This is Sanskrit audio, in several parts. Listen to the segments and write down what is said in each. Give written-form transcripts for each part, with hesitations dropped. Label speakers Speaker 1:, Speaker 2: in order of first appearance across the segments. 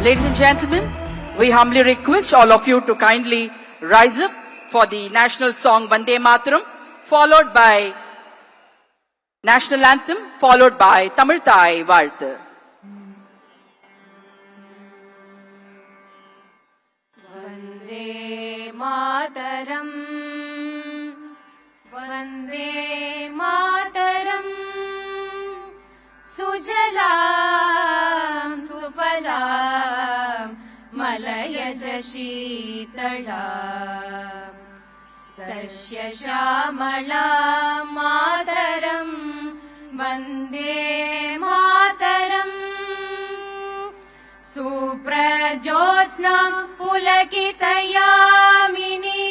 Speaker 1: Ladies and gentlemen, we humbly request all of you to kindly rise up for the national song Vande Mataram, followed by national anthem, followed by Tamil Thai Vaalthu.
Speaker 2: Vande Mataram, Vande Mataram, Sujalam Sufalam Malayaj Sheetalam Sasya Shamalam Mataram Vande Mataram Suprajyotsna Pulakitayamini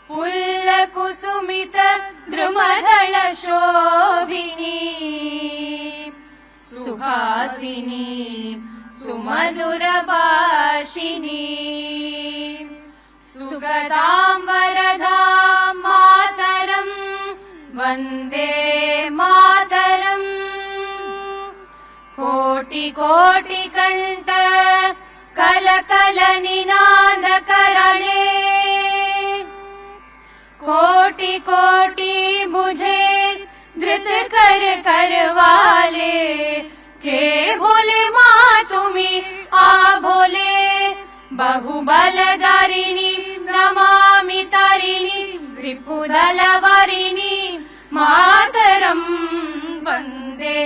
Speaker 2: Pullakusumita Drumadala Shobhini Suhasini Sumadura Bhashini Sugadam Varadam Mataram Vande Mataram Koti Koti Kanta Kala Kala Ninada Karane Koti Koti Bujhe Dhrit Kar Karwale Ke Bole Ma Tumi A Bole Bahubaladharini Namami Tarini Ripudalavarini Mataram Vande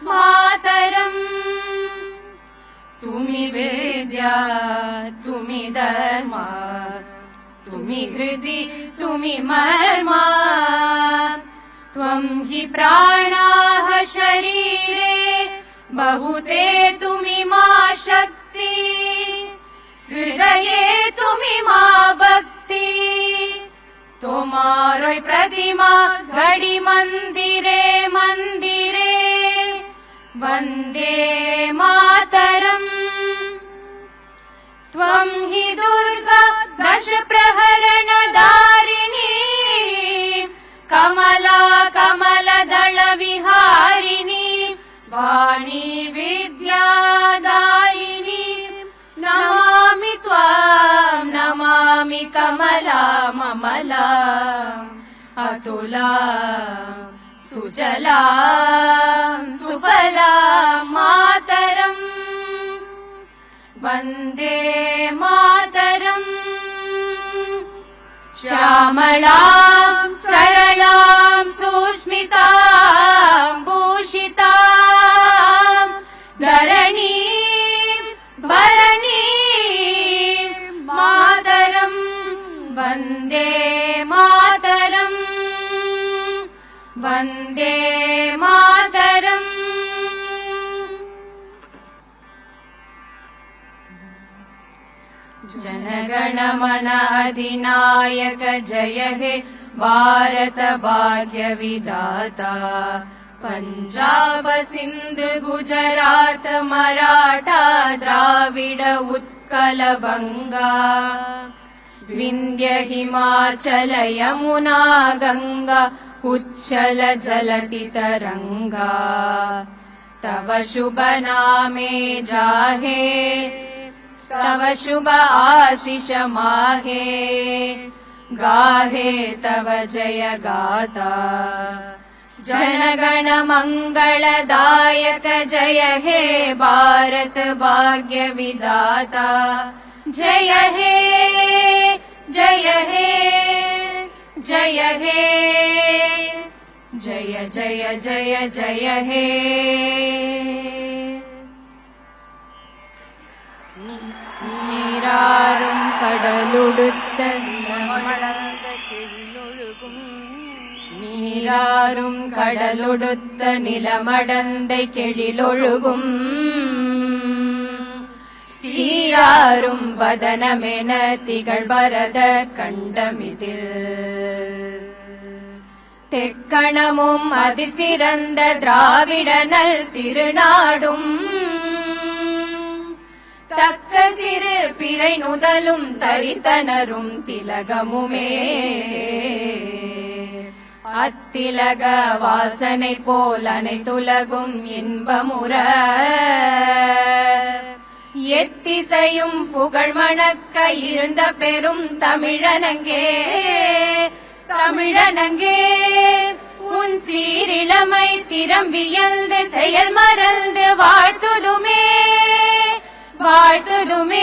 Speaker 2: Mataram Tumi Vedya Tumi Dharma Tumi Hridi Tumi Marma Tvam hi pranaha sharire Bahute tumi ma shakti Hridaye tumi ma bhakti Tomaroi pradima ghadi mandire mandire Vande Mataram Tvam hi Durga Dasha Praharana Dharini Kamala Kamala Dala Viharini Vani Vidya Daini Namami Tvam Namami Kamala Mamala Atula Sujala Sufala Mataram Vande Mataram Shamalam Saralam Susmitam Bhushitam Dharani Bharani Mataram Vande Mataram Vande Mataram Janaganamana Adhinayaka Jaya He Bharat Bhagya Vidata Punjab Sindh Gujarat Maratha Dravida Utkala Banga Vindhya Himachala Yamuna Ganga Uchchala Jalati Taranga Tava Shubha Name Jahe Tava Shubha Asisha Mahe Gahe Tava Jaya Gata Janagana Mangala Dayaka Jaya He Bharat Bhagya Vidata Jaya He Jaya He Jaya He Jaya Jaya Jaya Jaya He நீராறும் கடலுடுத்த நிலமடந்த கெழிலொழுகும் நீராறும் கடலுடுத்த நிலமடந்தை கெழிலொழுகும் சீராறும் வதனமென திகழ்பரத கண்டமிதில் தெக்கணமும் அதிசிறந்த திராவிடனல் திருநாடும் தக்க சிறு பிறை நுதலும் தரித்தனரும் திலகமுமே அத்திலக வாசனை போல் அனைத்துலகும் இன்பமுற எத்திசையும் புகழ் மணக்க இருந்த பெரும் தமிழனங்கே தமிழனங்கே உன் சீரிளமை திறம்பியல்து செயல் மறந்து வாழ்த்துதுமே வாழ்த்துதுமே